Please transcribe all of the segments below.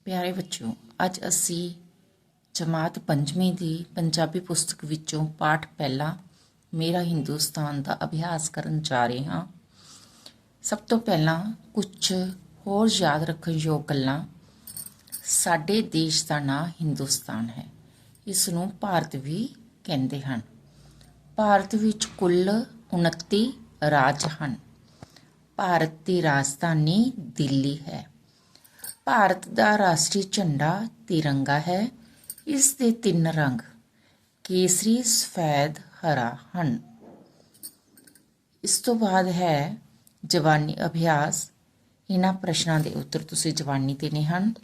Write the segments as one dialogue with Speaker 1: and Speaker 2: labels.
Speaker 1: ਪਿਆਰੇ ਬੱਚਿਓ, ਅੱਜ ਅਸੀਂ ਜਮਾਤ ਪੰਜਵੀਂ ਦੀ ਪੰਜਾਬੀ ਪੁਸਤਕ ਵਿੱਚੋਂ ਪਾਠ ਪਹਿਲਾ ਮੇਰਾ ਹਿੰਦੁਸਤਾਨ ਦਾ ਅਭਿਆਸ ਕਰਨ ਜਾ ਰਹੇ ਹਾਂ। ਸਭ ਤੋਂ ਪਹਿਲਾਂ ਕੁਝ ਹੋਰ ਯਾਦ ਰੱਖਣ ਯੋਗ ਗੱਲਾਂ। ਸਾਡੇ ਦੇਸ਼ ਦਾ ਨਾਂ ਹਿੰਦੁਸਤਾਨ ਹੈ। ਇਸ ਨੂੰ ਭਾਰਤ ਵੀ ਕਹਿੰਦੇ ਹਨ। ਭਾਰਤ ਵਿੱਚ ਕੁੱਲ 29 ਰਾਜ ਹਨ। ਭਾਰਤ ਦੀ ਰਾਜਧਾਨੀ ਦਿੱਲੀ ਹੈ। ਭਾਰਤ ਦਾ ਰਾਸ਼ਟਰੀ ਝੰਡਾ ਤਿਰੰਗਾ ਹੈ। ਇਸ ਦੇ 3 ਰੰਗ ਕੇਸਰੀ, ਸਫੈਦ, ਹਰਾ ਹਨ। ਇਸ ਤੋਂ ਬਾਅਦ ਹੈ ਜ਼ਬਾਨੀ ਅਭਿਆਸ। ਇਹਨਾਂ ਪ੍ਰਸ਼ਨਾਂ ਦੇ ਉੱਤਰ ਤੁਸੀਂ ਜ਼ਬਾਨੀ ਦੇਣੇ ਹਨ।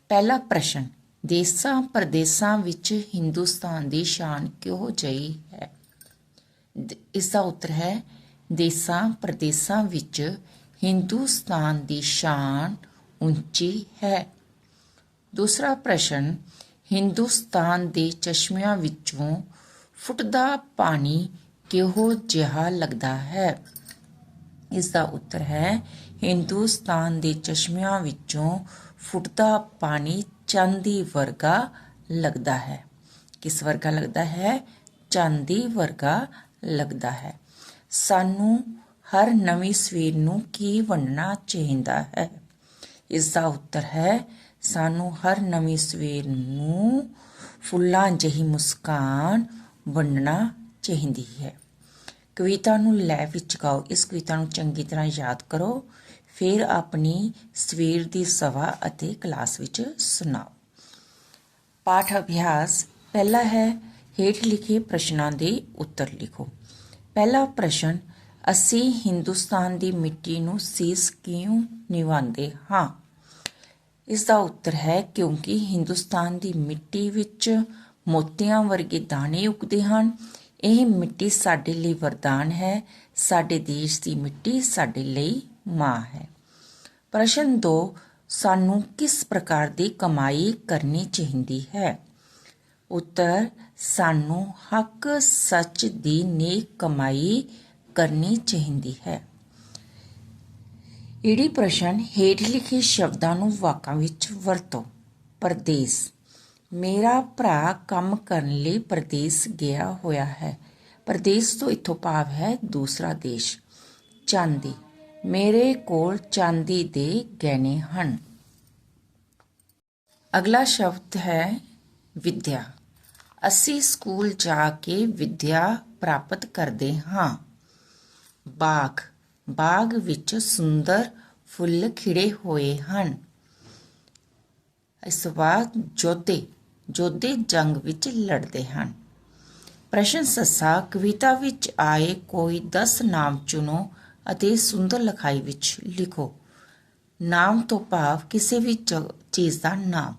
Speaker 1: ਪਹਿਲਾ ਪ੍ਰਸ਼ਨ, ਦੇਸਾਂ ਪ੍ਰਦੇਸਾਂ ਵਿੱਚ ਹਿੰਦੁਸਤਾਨ ਦੀ ਸ਼ਾਨ ਕਿਹੋ ਜਿਹੀ ਹੈ? ਇਸ ਦਾ ਉੱਤਰ ਹੈ ਦੇਸਾਂ ਪ੍ਰਦੇਸਾਂ ਵਿੱਚ ਹਿੰਦੁਸਤਾਨ ਦੀ ਸ਼ਾਨ ਉੱਚੀ ਹੈ। ਦੂਸਰਾ ਪ੍ਰਸ਼ਨ, ਹਿੰਦੁਸਤਾਨ ਦੇ ਚਸ਼ਮਿਆਂ ਵਿੱਚੋਂ ਫੁੱਟਦਾ ਪਾਣੀ ਕਿਹੋ ਜਿਹਾ ਲੱਗਦਾ ਹੈ? ਇਸ ਦਾ ਉੱਤਰ ਹੈ ਹਿੰਦੁਸਤਾਨ ਦੇ ਚਸ਼ਮਿਆਂ ਵਿੱਚੋਂ ਫੁੱਟਦਾ ਪਾਣੀ ਚਾਂਦੀ ਵਰਗਾ ਲੱਗਦਾ ਹੈ। ਕਿਸ ਵਰਗਾ ਲੱਗਦਾ ਹੈ? ਚਾਂਦੀ ਵਰਗਾ ਲੱਗਦਾ ਹੈ। ਸਾਨੂੰ ਹਰ ਨਵੀਂ ਸਵੇਰ ਨੂੰ ਕੀ ਵੰਡਣਾ ਚਾਹੀਦਾ ਹੈ? ਇਸ ਦਾ ਉੱਤਰ ਹੈ ਸਾਨੂੰ ਹਰ ਨਵੀਂ ਸਵੇਰ ਨੂੰ ਫੁੱਲਾਂ ਜਿਹੀ ਮੁਸਕਾਨ ਵੰਡਣਾ ਚਾਹੀਦੀ ਹੈ। ਕਵਿਤਾ ਨੂੰ ਲੈ ਵਿੱਚ ਗਾਓ। ਇਸ ਕਵਿਤਾ ਨੂੰ ਚੰਗੀ ਤਰ੍ਹਾਂ ਯਾਦ ਕਰੋ, ਫਿਰ ਆਪਣੀ ਸਵੇਰ ਦੀ ਸਭਾ ਅਤੇ ਕਲਾਸ ਵਿੱਚ ਸੁਣਾਓ। ਪਾਠ ਅਭਿਆਸ ਪਹਿਲਾ ਹੈ, ਹੇਠ ਲਿਖੇ ਪ੍ਰਸ਼ਨਾਂ ਦੇ ਉੱਤਰ ਲਿਖੋ। ਪਹਿਲਾ ਪ੍ਰਸ਼ਨ, ਅਸੀਂ ਹਿੰਦੁਸਤਾਨ ਦੀ ਮਿੱਟੀ ਨੂੰ ਸੀਸ ਕਿਉਂ ਨਿਵਾਉਂਦੇ ਹਾਂ? ਇਸ ਦਾ ਉੱਤਰ ਹੈ ਕਿਉਂਕਿ ਹਿੰਦੁਸਤਾਨ ਦੀ ਮਿੱਟੀ ਵਿੱਚ ਮੋਤੀਆਂ ਵਰਗੇ ਦਾਣੇ ਉੱਗਦੇ ਹਨ। ਇਹ ਮਿੱਟੀ ਸਾਡੇ ਲਈ ਵਰਦਾਨ ਹੈ। ਸਾਡੇ ਦੇਸ਼ ਦੀ ਮਿੱਟੀ ਸਾਡੇ ਲਈ ਮਾਂ ਹੈ। ਪ੍ਰਸ਼ਨ 2, ਸਾਨੂੰ ਕਿਸ ਪ੍ਰਕਾਰ ਦੀ ਕਮਾਈ ਕਰਨੀ ਚਾਹੀਦੀ ਹੈ? ਉੱਤਰ, ਸਾਨੂੰ ਹੱਕ ਸੱਚ ਦੀ ਨੇਕ ਕਮਾਈ ਕਰਨੀ ਚਾਹੀਦੀ ਹੈ। ਈੜੀ ਪ੍ਰਸ਼ਨ, ਹੇਠ ਲਿਖੇ ਸ਼ਬਦਾਂ ਨੂੰ ਵਾਕਾਂ ਵਿੱਚ ਵਰਤੋ। ਪ੍ਰਦੇਸ, ਮੇਰਾ ਭਰਾ ਕੰਮ ਕਰਨ ਲਈ ਪ੍ਰਦੇਸ ਗਿਆ ਹੋਇਆ ਹੈ। ਪ੍ਰਦੇਸ ਤੋਂ ਇੱਥੋਂ ਭਾਵ ਹੈ ਦੂਸਰਾ ਦੇਸ਼। ਚਾਂਦੀ, ਮੇਰੇ ਕੋਲ ਚਾਂਦੀ ਦੇ ਗਹਿਣੇ ਹਨ। ਅਗਲਾ ਸ਼ਬਦ ਹੈ ਵਿਦਿਆ। ਅਸੀਂ ਸਕੂਲ ਜਾ ਕੇ ਵਿਦਿਆ ਪ੍ਰਾਪਤ ਕਰਦੇ ਹਾਂ। ਬਾਗ, ਬਾਗ ਵਿੱਚ ਸੁੰਦਰ ਫੁੱਲ ਖਿੜੇ ਹੋਏ ਹਨ। ਇਸ ਤੋਂ ਬਾਅਦ ਯੋਧੇ, ਯੋਧੇ ਜੰਗ ਵਿੱਚ ਲੜਦੇ ਹਨ। ਪ੍ਰਸ਼ਨ ਸੱਸਾ, ਕਵਿਤਾ ਵਿੱਚ ਆਏ ਕੋਈ 10 ਨਾਮ ਚੁਣੋ ਅਤੇ ਸੁੰਦਰ ਲਿਖਾਈ ਵਿੱਚ ਲਿਖੋ। ਨਾਮ ਤੋਂ ਭਾਵ ਕਿਸੇ ਵੀ ਚੀਜ਼ ਦਾ ਨਾਮ,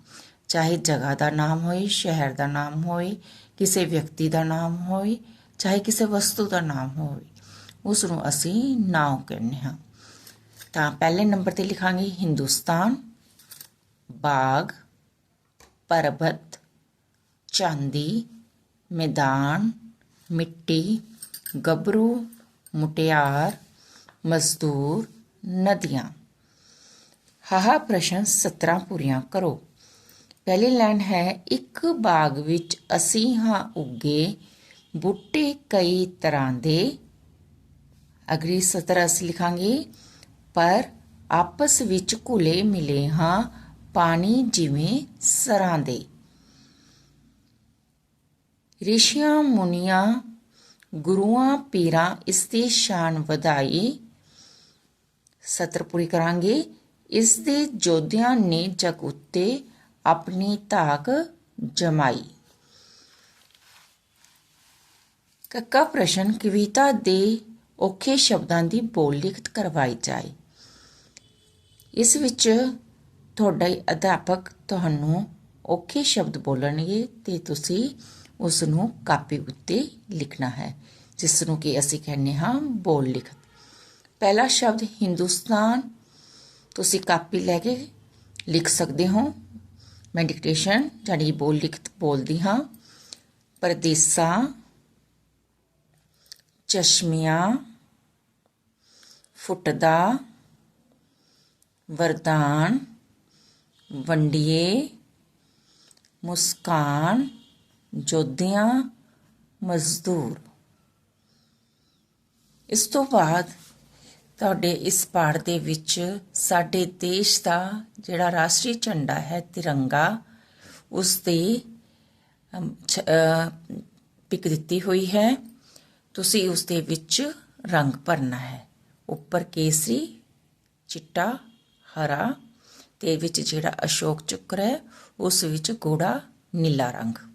Speaker 1: ਚਾਹੇ ਜਗ੍ਹਾ ਦਾ ਨਾਮ ਹੋਏ, ਸ਼ਹਿਰ ਦਾ ਨਾਮ ਹੋਏ, ਕਿਸੇ ਵਿਅਕਤੀ ਦਾ ਨਾਮ ਹੋਏ, ਚਾਹੇ ਕਿਸੇ ਵਸਤੂ ਦਾ ਨਾਮ ਹੋਵੇ, ਉਸ ਨੂੰ ਅਸੀਂ ਨਾਮ ਕਹਿੰਦੇ ਹਾਂ। ਤਾਂ ਪਹਿਲੇ ਨੰਬਰ ਤੇ ਲਿਖਾਂਗੇ ਹਿੰਦੁਸਤਾਨ, ਬਾਗ, ਪਰਬਤ, ਚਾਂਦੀ, ਮੈਦਾਨ, ਮਿੱਟੀ, ਗੱਭਰੂ, ਮੁਟਿਆਰ, ਮਜ਼ਦੂਰ, ਨਦੀਆਂ। ਹਾਹਾ ਪ੍ਰਸ਼ਨ 17 ਪੂਰੀਆਂ ਕਰੋ। ਪਹਿਲੀ ਲਾਈਨ ਹੈ, ਇੱਕ ਬਾਗ ਵਿੱਚ ਅਸੀਂ ਹਾਂ ਉੱਗੇ ਬੂਟੇ ਕਈ ਤਰ੍ਹਾਂ ਦੇ। ਅਗਲੀ ਸਤਰ ਅਸੀਂ ਲਿਖਾਂਗੇ, ਪਰ ਆਪਸ ਵਿੱਚ ਘੁਲੇ ਮਿਲੇ ਹਾਂ ਪਾਣੀ ਜਿਵੇਂ ਸਰਾਂ ਦੇ। ਰਿਸ਼ੀਆਂ ਮੁਨੀਆਂ ਗੁਰੂਆਂ ਪੀਰਾਂ ਇਸ ਦੀ ਸ਼ਾਨ ਵਧਾਈ। ਸਤਰ ਪੂਰੀ ਕਰਾਂਗੇ, ਇਸ ਦੇ ਯੋਧਿਆਂ ਨੇ ਜਗ ਉੱਤੇ ਆਪਣੀ ਧਾਕ ਜਮਾਈ। ਕੱਕਾ ਪ੍ਰਸ਼ਨ, ਕਵਿਤਾ ਦੇ ਔਖੇ ਸ਼ਬਦਾਂ ਦੀ ਬੋਲ ਲਿਖਤ ਕਰਵਾਈ ਜਾਏ। ਇਸ ਵਿੱਚ ਤੁਹਾਡਾ ਅਧਿਆਪਕ ਤੁਹਾਨੂੰ ਔਖੇ ਸ਼ਬਦ ਬੋਲਣਗੇ ਤੇ ਤੁਸੀਂ ਉਸ ਨੂੰ ਕਾਪੀ ਉੱਤੇ ਲਿਖਣਾ ਹੈ, ਜਿਸ ਨੂੰ ਕਿ ਅਸੀਂ ਕਹਿੰਦੇ ਹਾਂ ਬੋਲ ਲਿਖਤ। ਪਹਿਲਾ ਸ਼ਬਦ ਹਿੰਦੁਸਤਾਨ, ਤੁਸੀਂ ਕਾਪੀ ਲੈ ਕੇ ਲਿਖ ਸਕਦੇ ਹੋ। ਮੈਂ ਡਿਕਟੇਸ਼ਨ ਜਾਨੀ ਬੋਲ ਲਿਖਤ ਬੋਲਦੀ ਹਾਂ। ਪ੍ਰਦੇਸਾਂ, ਚਸ਼ਮਿਆਂ, ਫੁੱਟਦਾ, ਵਰਦਾਨ, ਵੰਡੀਏ, ਮੁਸਕਾਨ, ਯੋਧਿਆਂ, ਮਜ਼ਦੂਰ। ਇਸ ਤੋਂ ਬਾਅਦ ਤੁਹਾਡੇ ਇਸ ਪਾਠ ਦੇ ਵਿੱਚ ਸਾਡੇ ਦੇਸ਼ ਦਾ ਜਿਹੜਾ ਰਾਸ਼ਟਰੀ ਝੰਡਾ ਹੈ ਤਿਰੰਗਾ, ਉਸ ਦੀ ਪਿਕ ਦਿੱਤੀ ਹੋਈ ਹੈ। ਤੁਸੀਂ ਉਸ ਦੇ ਵਿੱਚ ਰੰਗ ਭਰਨਾ ਹੈ। ਉੱਪਰ ਕੇਸਰੀ, ਚਿੱਟਾ, ਹਰਾ ਤੇ ਵਿੱਚ ਜਿਹੜਾ ਅਸ਼ੋਕ ਚੱਕਰ ਹੈ ਉਸ ਵਿੱਚ ਗੂੜਾ ਨੀਲਾ ਰੰਗ।